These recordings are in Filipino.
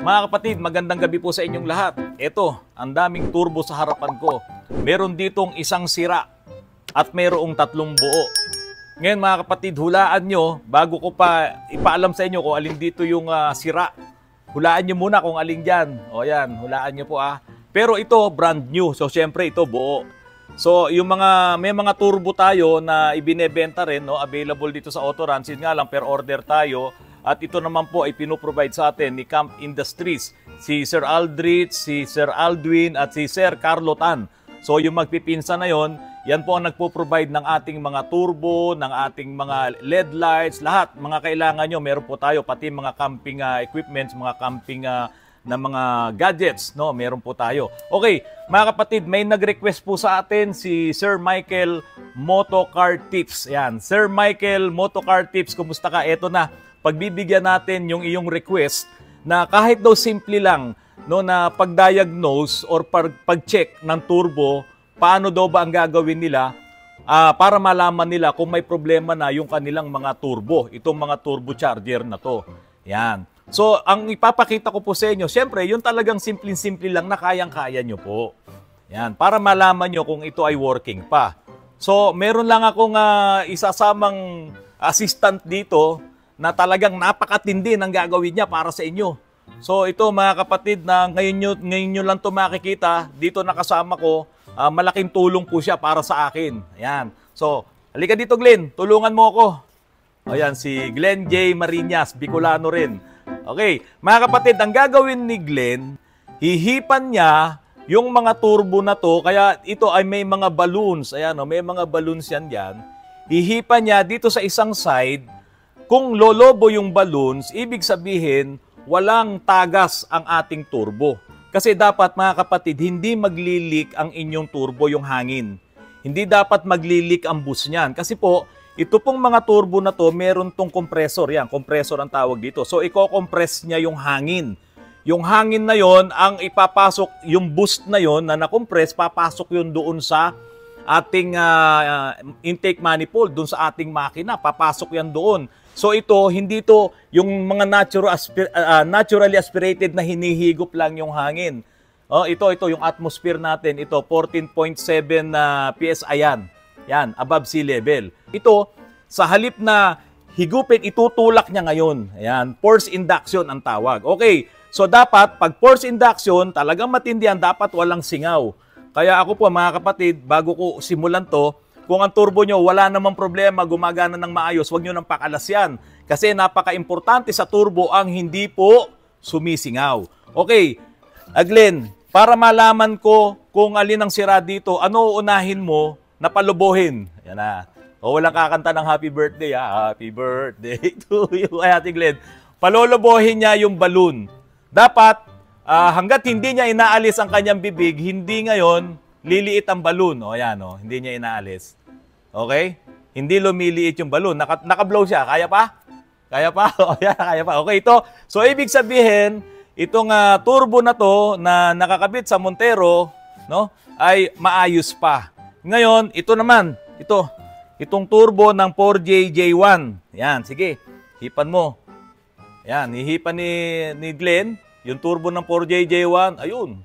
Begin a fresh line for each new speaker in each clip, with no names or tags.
Mga kapatid, magandang gabi po sa inyong lahat. Ito, ang daming turbo sa harapan ko. Meron ditong isang sira at mayroong 3 buo. Ngayon mga kapatid, hulaan nyo, bago ko pa ipaalam sa inyo kung alin dito yung sira. Hulaan nyo muna kung alin dyan. O yan, hulaan nyo po Pero ito, brand new. So syempre ito, buo. So yung may mga turbo tayo na ibinebenta rin, no? Available dito sa Autoruns. Yun nga lang, per order tayo. At ito naman po ay pinoprovide sa atin ni Camp Industries, si Sir Aldrich, si Sir Aldwin at si Sir Carlo Tan. So yung magpipinsa na yon, yan po ang nagpo-provide ng ating mga turbo, ng ating mga LED lights, lahat. Mga kailangan nyo, meron po tayo, pati mga camping equipments, mga camping na mga gadgets, no? Meron po tayo. Okay, mga kapatid, may nag-request po sa atin si Sir Michael Motocar Tips. Yan, Sir Michael Motocar Tips, kumusta ka? Eto na. Pagbibigyan natin yung iyong request na kahit daw simple lang, no, na pag-diagnose or pag-check ng turbo, paano daw ba ang gagawin nila para malaman nila kung may problema na yung kanilang mga turbo, itong mga turbocharger na to. Yan. So, ang ipapakita ko po sa inyo, syempre, yung talagang simple-simple lang na kayang-kaya nyo po. Yan. Para malaman nyo kung ito ay working pa. So, meron lang akong isasamang assistant dito na talagang napakatindi ng gagawin niya para sa inyo. So ito mga kapatid, na ngayon nyo lang ito makikita, dito nakasama ko, malaking tulong po siya para sa akin. Ayan. So, halika dito Glenn, tulungan mo ako. Ayan, si Glenn J. Marinas, Bicolano rin. Okay, mga kapatid, ang gagawin ni Glenn, hihipan niya yung mga turbo na to, kaya ito ay may mga balloons. Ayan, may mga balloons yan dyan. Hihipan niya dito sa isang side. Kung lolobo yung balloons, ibig sabihin, walang tagas ang ating turbo. Kasi dapat mga kapatid, hindi maglilik ang inyong turbo, yung hangin. Hindi dapat maglilik ang bus niyan. Kasi po, ito pong mga turbo na to, meron tong compressor. Yan, compressor ang tawag dito. So, i-compress niya yung hangin. Yung hangin na yon ang ipapasok, yung boost na yon na na-compress, papasok yun doon sa ating intake manifold, doon sa ating makina. Papasok yan doon. So ito, hindi to yung mga naturally aspirated na hinihigop lang yung hangin. Ito yung atmosphere natin. Ito, 14.7 PSI yan. Yan, above sea level. Ito, sa halip na higupin, itutulak niya ngayon. Ayan, force induction ang tawag. Okay, so dapat, pag force induction, talagang matindihan, dapat walang singaw. Kaya ako po, mga kapatid, bago ko simulan to, kung ang turbo nyo wala namang problema, gumagana ng maayos, huwag nyo nang pakalas yan. Kasi napaka-importante sa turbo ang hindi po sumisingaw. Okay, Glenn, para malaman ko kung alin ang sira dito, ano uunahin mo na palubuhin? Yan na. O walang kakanta ng happy birthday, Happy birthday to you, Ate Glenn. Palulubuhin niya yung balloon. Dapat, hanggat hindi niya inaalis ang kanyang bibig, hindi ngayon liliit ang balloon. Ayan, hindi niya inaalis. Okay? Hindi lumiliit yung balloon. Naka-blow siya. Kaya pa? Kaya pa? Kaya pa. Okay, ito. So, ibig sabihin, itong turbo na to na nakakabit sa Montero, no, ay maayos pa. Ngayon, ito naman. Itong turbo ng 4JJ1. Yan, sige. Hipan mo. Yan, hihipan ni Glenn. Yung turbo ng 4JJ1. Ayun.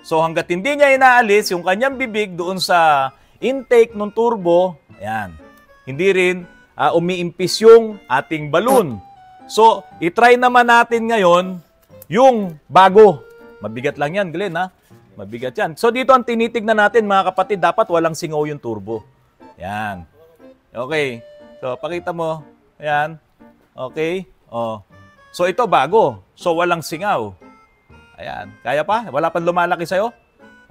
So hanggat hindi niya inaalis yung kanyang bibig doon sa intake ng turbo, ayan, hindi rin umiimpis yung ating balloon. So, itry naman natin ngayon yung bago. Mabigat lang yan, Glenn, Mabigat yan. So, dito ang tinitignan natin, mga kapatid, dapat walang singaw yung turbo. Ayan. Okay. So, pakita mo. Ayan. Okay. So, ito bago. So, walang singaw. Ayan. Kaya pa? Wala pang lumalaki sa'yo?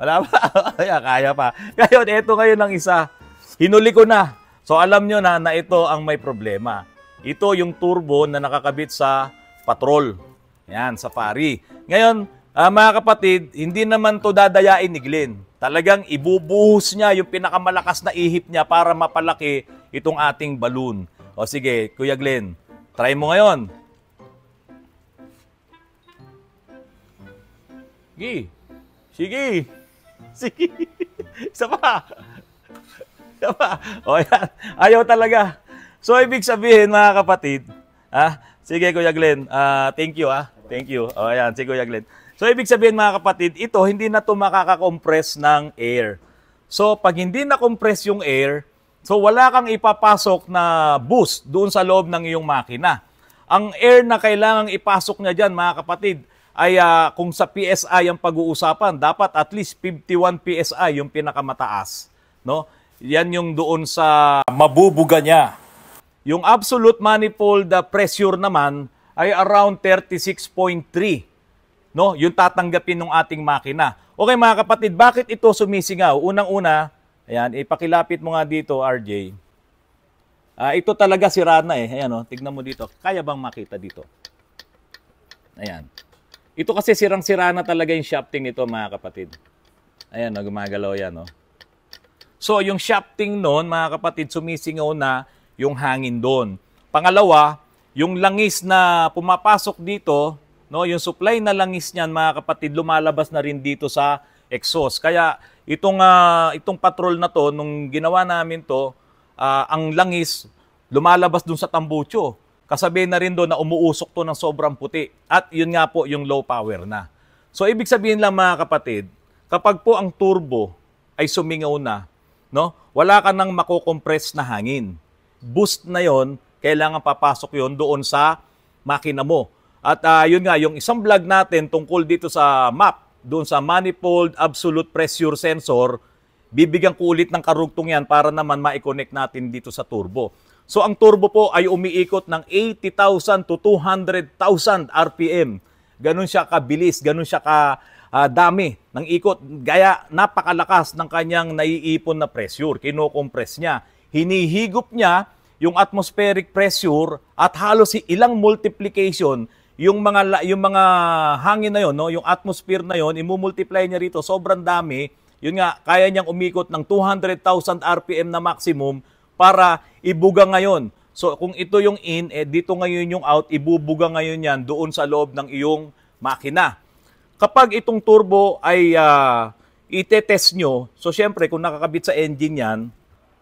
Wala pa? Kaya pa. Ngayon, ito ngayon ang isa. Hinuli ko na. So, alam nyo na ito ang may problema. Ito yung turbo na nakakabit sa patrol. Ayan, safari. Ngayon, mga kapatid, hindi naman to dadayain ni Glenn. Talagang ibubuhos niya yung pinakamalakas na ihip niya para mapalaki itong ating balloon. O sige, Kuya Glenn, try mo ngayon. Sige. Sige. Sige. Isa pa. Isa pa. O yan. Ayaw talaga. So, ibig sabihin, mga kapatid, sige, Kuya Glenn, thank you, Thank you. O, ayan, si Kuya Glenn. So, ibig sabihin mga kapatid, ito, hindi na ito makaka-compress ng air. So, pag hindi na-compress yung air, so wala kang ipapasok na boost doon sa loob ng iyong makina. Ang air na kailangang ipasok niya dyan, mga kapatid, ay kung sa PSI ang pag-uusapan, dapat at least 51 PSI yung pinakamataas. No? Yan yung doon sa mabubuga niya. Yung absolute manifold pressure naman ay around 36.3. No? Yung tatanggapin ng ating makina. Okay mga kapatid, bakit ito sumisingaw? Unang-una, ayan, ipakilapit mo nga dito, RJ. Ito talaga sira na eh. Ayan, tignan mo dito. Kaya bang makita dito? Ayan. Ito kasi sirang-sira na talaga yung shafting nito mga kapatid. Ayan, gumagalaw yan. So, yung shafting noon, mga kapatid, sumisingaw na yung hangin doon. Pangalawa, yung langis na pumapasok dito, no, yung supply na langis niyan, mga kapatid, lumalabas na rin dito sa exhaust. Kaya itong patrol na to, nung ginawa namin to, ang langis lumalabas dun sa tambucho. Kasabihin na rin doon na umuusok to ng sobrang puti. At yun nga po yung low power na. So ibig sabihin lang mga kapatid, kapag po ang turbo ay sumingaw na, no, wala ka nang makokompress na hangin. Boost na yon, kailangan papasok yon doon sa makina mo. At yun nga, yung isang vlog natin tungkol dito sa MAP, doon sa Manifold Absolute Pressure Sensor, bibigyan ko ulit ng karugtong yan para naman ma-connect natin dito sa turbo. So ang turbo po ay umiikot ng 80,000 to 200,000 RPM. Ganun siya kabilis, ganun siya kadami ng ikot. Gaya napakalakas ng kanyang naiipon na pressure, kinokompress niya. Hinihigop niya yung atmospheric pressure at halos ilang multiplication yung mga hangin na yon, no, yung atmosphere na yon, imumultiply niya rito, sobrang dami. Yun nga, kaya niyang umikot ng 200,000 RPM na maximum para ibuga ngayon. So kung ito yung in, dito ngayon yung out, ibubuga ngayon yan doon sa loob ng iyong makina. Kapag itong turbo ay itetest nyo, so syempre kung nakakabit sa engine yan,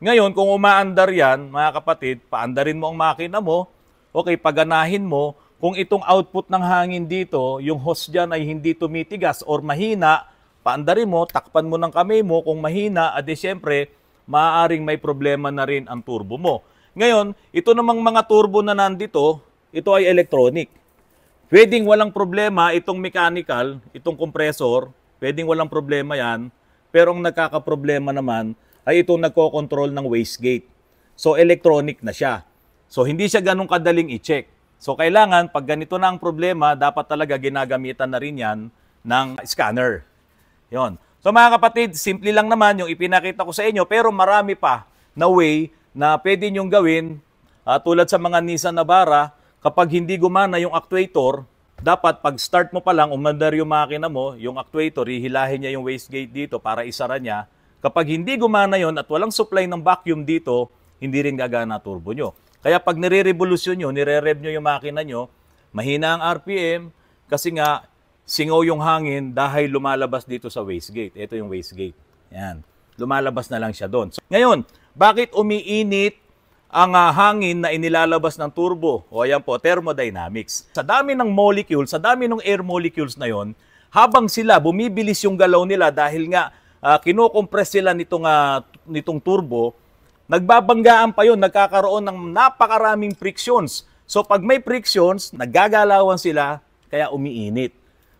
ngayon kung umaandar yan, mga kapatid, paandarin mo ang makina mo, okay, paganahin mo, kung itong output ng hangin dito, yung hose dyan ay hindi tumitigas or mahina, paandarin mo, takpan mo ng kamay mo, kung mahina, adi syempre, maaaring may problema na rin ang turbo mo. Ngayon, ito namang mga turbo na nandito, ito ay electronic. Pwedeng walang problema itong mechanical, itong compressor, pwedeng walang problema yan, pero ang nagkakaproblema naman ay itong nagko-control ng wastegate. So, electronic na siya. So, hindi siya ganun kadaling i-check. So, kailangan, pag ganito na ang problema, dapat talaga ginagamitan na rin yan ng scanner. Yon. So, mga kapatid, simple lang naman yung ipinakita ko sa inyo, pero marami pa na way na pwede nyong gawin, tulad sa mga Nissan Navara, kapag hindi gumana yung actuator, dapat pag start mo pa lang, umandar yung makina mo, yung actuator, ihilahin niya yung wastegate dito para isara niya. Kapag hindi gumana yon at walang supply ng vacuum dito, hindi rin gagana turbo nyo. Kaya pag nire-revolusyon nyo, nire-rev nyo yung makina nyo, mahina ang RPM kasi nga singaw yung hangin dahil lumalabas dito sa wastegate. Ito yung wastegate. Yan. Lumalabas na lang siya doon. So, ngayon, bakit umiinit ang hangin na inilalabas ng turbo? O ayan po, thermodynamics. Sa dami ng molecules, sa dami ng air molecules na yon, habang sila bumibilis yung galaw nila dahil nga kinokompress sila nitong turbo, nagbabanggaan pa yun, nagkakaroon ng napakaraming frictions. So pag may frictions, naggagalawan sila, kaya umiinit.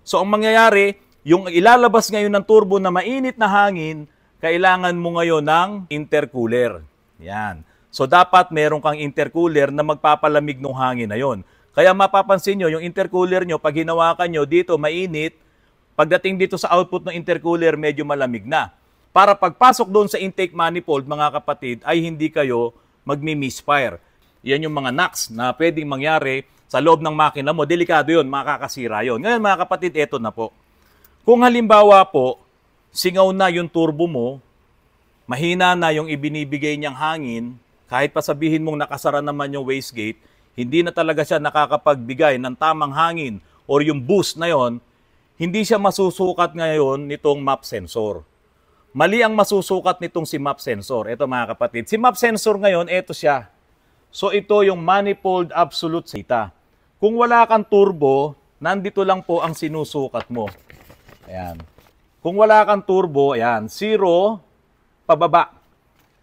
So ang mangyayari, yung ilalabas ngayon ng turbo na mainit na hangin, kailangan mo ngayon ng intercooler. Yan. So dapat meron kang intercooler na magpapalamig ng hangin na yon. Kaya mapapansin nyo, yung intercooler nyo, pag hinawakan nyo dito mainit, pagdating dito sa output ng intercooler, medyo malamig na. Para pagpasok doon sa intake manifold, mga kapatid, ay hindi kayo magmi-misfire. Yan yung mga knocks na pwedeng mangyari sa loob ng makina mo. Delikado yun, makakasira yun. Ngayon mga kapatid, eto na po. Kung halimbawa po, singaw na yung turbo mo, mahina na yung ibinibigay niyang hangin, kahit pa sabihin mong nakasara naman yung wastegate, hindi na talaga siya nakakapagbigay ng tamang hangin or yung boost na yon, hindi siya masusukat ngayon nitong MAP sensor. Mali ang masusukat nitong si MAP sensor. Ito mga kapatid. Si MAP sensor ngayon, ito siya. So ito yung manifold absolute data. Kung wala kang turbo, nandito lang po ang sinusukat mo. Ayan. Kung wala kang turbo, ayan, 0, pababa.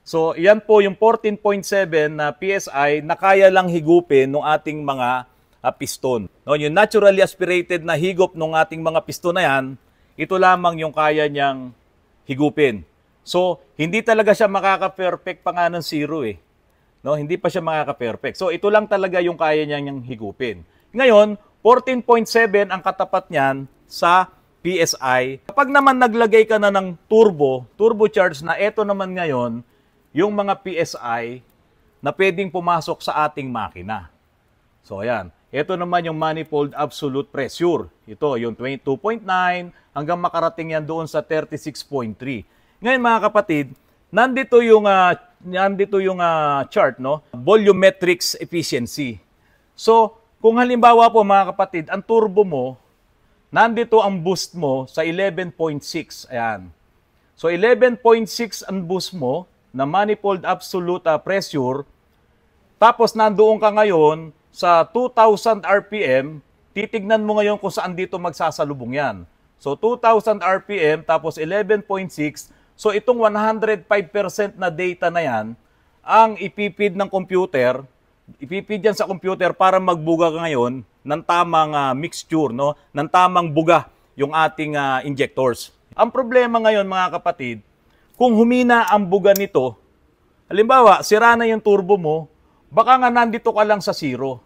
So, yan po yung 14.7 na PSI na kaya lang higupin ng ating mga piston. No, yung naturally aspirated na higop ng ating mga piston na yan, ito lamang yung kaya niyang higupin. So, hindi talaga siya makaka-perfect pa nga ng 0 eh. No, hindi pa siya makaka-perfect. So, ito lang talaga yung kaya niyang higupin. Ngayon, 14.7 ang katapat niyan sa PSI. Kapag naman naglagay ka na ng turbocharge na ito naman ngayon, yung mga PSI na pwedeng pumasok sa ating makina. So, ayan. Ito naman yung manifold absolute pressure. Ito, yung 22.9 hanggang makarating yan doon sa 36.3. Ngayon mga kapatid, nandito yung chart, no? Volumetrics efficiency. So, kung halimbawa po mga kapatid, ang turbo mo, nandito ang boost mo sa 11.6. Ayan. So, 11.6 ang boost mo na manifold absolute pressure. Tapos, nandoon ka ngayon sa 2,000 RPM, titignan mo ngayon kung saan dito magsasalubong yan. So, 2,000 RPM, tapos 11.6. So, itong 105% na data na yan, ang ipipid ng computer, ipipid yan sa computer para magbuga ngayon ng tamang mixture, no? Ng tamang buga yung ating injectors. Ang problema ngayon, mga kapatid, kung humina ang buga nito, halimbawa, sira na yung turbo mo, baka nga nandito ka lang sa 0.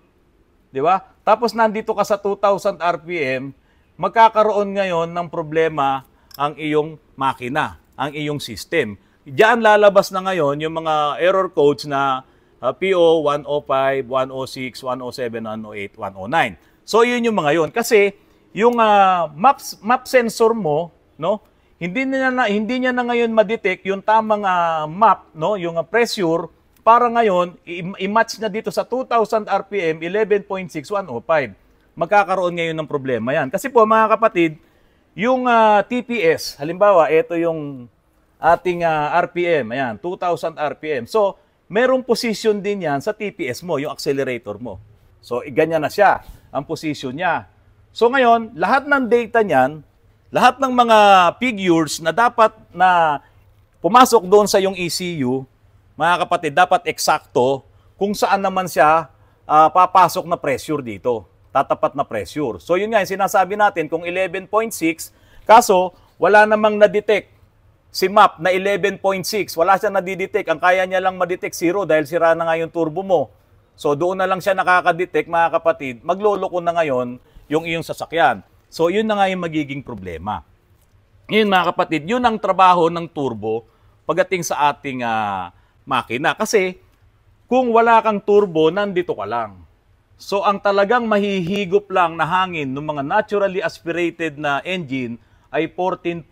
Di ba? Tapos nandito ka sa 2,000 RPM, magkakaroon ngayon ng problema ang iyong makina, ang iyong system. Diyan lalabas na ngayon yung mga error codes na PO 105, 106, 107, 108, 109. So yun yung mga yun. Kasi yung map sensor mo, no, hindi niya na ngayon ma-detect yung tamang map, no, yung pressure. Para ngayon, i-match na dito sa 2,000 RPM, 11.6, 105. Magkakaroon ngayon ng problema yan. Kasi po mga kapatid, yung TPS, halimbawa, ito yung ating RPM, ayan, 2,000 RPM. So, merong position din yan sa TPS mo, yung accelerator mo. So, ganyan na siya, ang position niya. So, ngayon, lahat ng data niyan, lahat ng mga figures na dapat na pumasok doon sa yung ECU, mga kapatid, dapat eksakto kung saan naman siya papasok na pressure dito. Tatapat na pressure. So yun nga, yung sinasabi natin, kung 11.6, kaso wala namang na-detect si map na 11.6. Wala siya na-detect. Ang kaya niya lang ma-detect 0 dahil sira na nga yung turbo mo. So doon na lang siya nakaka-detect, mga kapatid. Magloloko na ngayon yung iyong sasakyan. So yun na nga yung magiging problema. Ngayon mga kapatid, yun ang trabaho ng turbo pagdating sa ating makina. Kasi kung wala kang turbo, nandito ka lang. So ang talagang mahihigop lang na hangin ng mga naturally aspirated na engine ay 14.7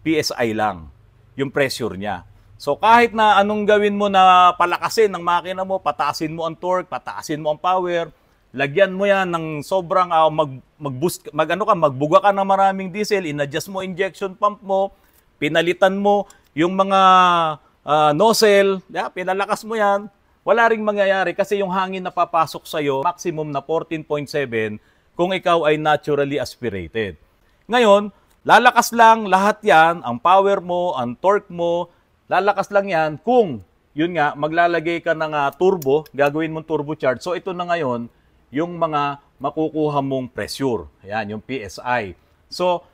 PSI lang yung pressure niya. So kahit na anong gawin mo na palakasin ng makina mo, pataasin mo ang torque, pataasin mo ang power, lagyan mo yan ng sobrang magbuga ka ng maraming diesel, in-adjust mo injection pump mo, pinalitan mo yung mga nozzle, pinalakas mo yan, wala ring mangyayari kasi yung hangin na papasok sa'yo, maximum na 14.7 kung ikaw ay naturally aspirated. Ngayon, lalakas lang lahat yan, ang power mo, ang torque mo, lalakas lang yan kung, yun nga, maglalagay ka ng turbo, gagawin mong turbocharge. So ito na ngayon, yung mga makukuha mong pressure. Ayan, yung PSI. So,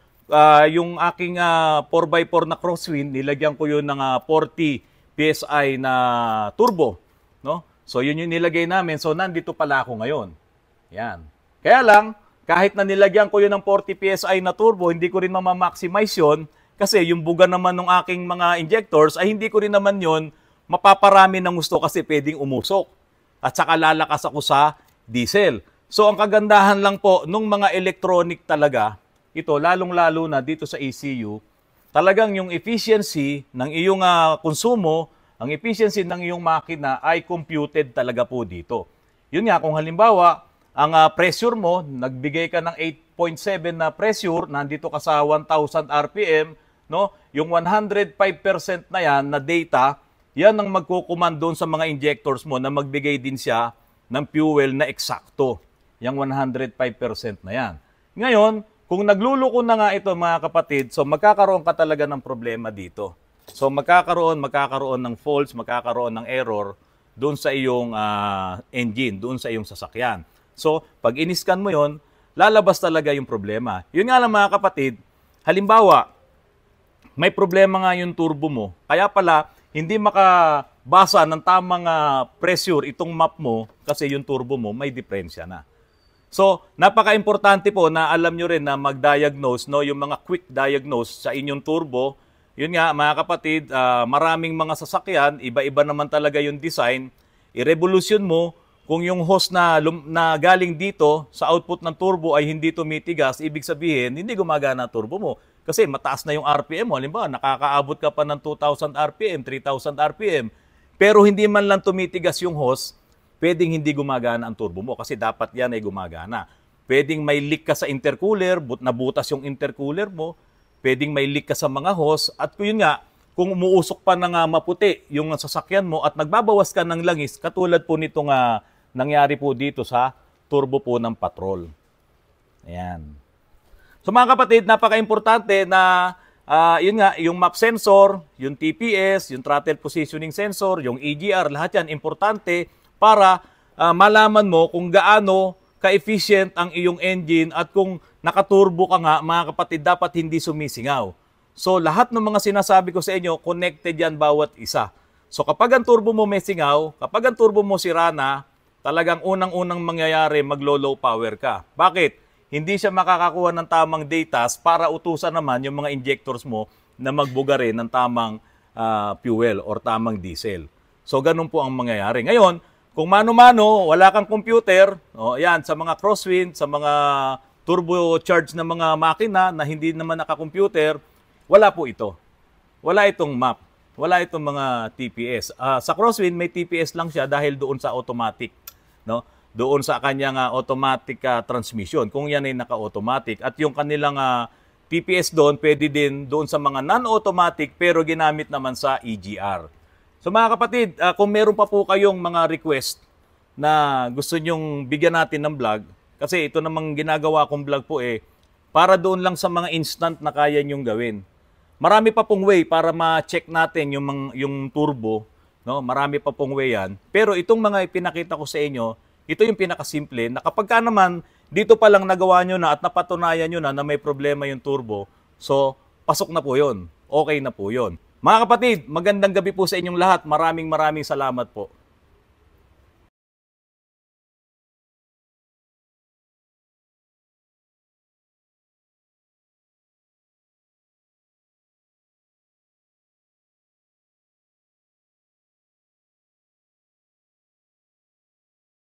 yung aking 4x4 na crosswind, nilagyan ko yun ng 40 PSI na turbo. No? So, yun yung nilagay namin. So, nandito pala ako ngayon. Yan. Kaya lang, kahit na nilagyan ko yun ng 40 PSI na turbo, hindi ko rin mamamaximize yun kasi yung buga naman ng aking mga injectors ay hindi ko rin naman yun mapaparami ng gusto kasi pwedeng umusok. At saka lalakas ako sa diesel. So, ang kagandahan lang po nung mga electronic talaga, ito, lalong-lalo na dito sa ECU, talagang yung efficiency ng iyong konsumo, ang efficiency ng iyong makina ay computed talaga po dito. Yun nga, kung halimbawa, ang pressure mo, nagbigay ka ng 8.7 na pressure, nandito ka sa 1,000 RPM, no? Yung 105% na yan na data, yan ang magkukuman doon sa mga injectors mo na magbigay din siya ng fuel na eksakto. yung 105% na yan. Ngayon, kung nagluluko na nga ito mga kapatid, so magkakaroon ka talaga ng problema dito. So magkakaroon ng faults, magkakaroon ng error doon sa iyong engine, doon sa iyong sasakyan. So pag in-scan mo yon, lalabas talaga yung problema. Yun nga lang mga kapatid, halimbawa, may problema nga yung turbo mo, kaya pala hindi makabasa ng tamang pressure itong map mo kasi yung turbo mo may diferensya na. So, napaka-importante po na alam nyo rin na mag-diagnose, no, yung mga quick diagnose sa inyong turbo. Yun nga, mga kapatid, maraming mga sasakyan, iba-iba naman talaga yung design. I-revolution mo, kung yung hose na galing dito sa output ng turbo ay hindi tumitigas, ibig sabihin, hindi gumagana ang turbo mo. Kasi mataas na yung RPM mo. Halimbawa, nakakaabot ka pa ng 2,000 RPM, 3,000 RPM, pero hindi man lang tumitigas yung hose, pwedeng hindi gumagana ang turbo mo kasi dapat yan ay gumagana. Pwedeng may leak ka sa intercooler, nabutas yung intercooler mo, pwedeng may leak ka sa mga hose, at yun nga, kung umuusok pa ng maputi yung sasakyan mo at nagbabawas ka ng langis, katulad po nitong nangyari po dito sa turbo po ng Patrol. Ayan. So mga kapatid, napaka-importante na yun nga, yung map sensor, yung TPS, yung throttle positioning sensor, yung EGR, lahat yan importante para malaman mo kung gaano ka-efficient ang iyong engine at kung nakaturbo ka nga, mga kapatid, dapat hindi sumisingaw. So, lahat ng mga sinasabi ko sa inyo, connected yan bawat isa. So, kapag ang turbo mo may singaw, kapag ang turbo mo sira na, talagang unang-unang mangyayari, maglo-low power ka. Bakit? Hindi siya makakakuha ng tamang data para utusan naman yung mga injectors mo na magbuga rin ng tamang fuel or tamang diesel. So, ganun po ang mangyayari. Ngayon, kung mano-mano, wala kang computer, yan, sa mga crosswind, sa mga turbo-charged na mga makina na hindi naman naka-computer, wala po ito. Wala itong map. Wala itong mga TPS. Sa crosswind, may TPS lang siya dahil doon sa automatic. No? Doon sa kanyang automatic transmission, kung yan ay naka-automatic. At yung kanilang TPS doon, pwede din doon sa mga non-automatic pero ginamit naman sa EGR. So mga kapatid, kung meron pa po kayong mga request na gusto nyong bigyan natin ng vlog, kasi ito namang ginagawa kong vlog po para doon lang sa mga instant na kaya nyong gawin. Marami pa pong way para ma-check natin yung turbo, no? Marami pa pong way yan. Pero itong mga ipinakita ko sa inyo, ito yung pinakasimple na kapag ka naman dito pa lang nagawa nyo na at napatunayan nyo na may problema yung turbo, so pasok na po yun. Okay na po yun. Mga kapatid, magandang gabi po sa inyong lahat. Maraming salamat po.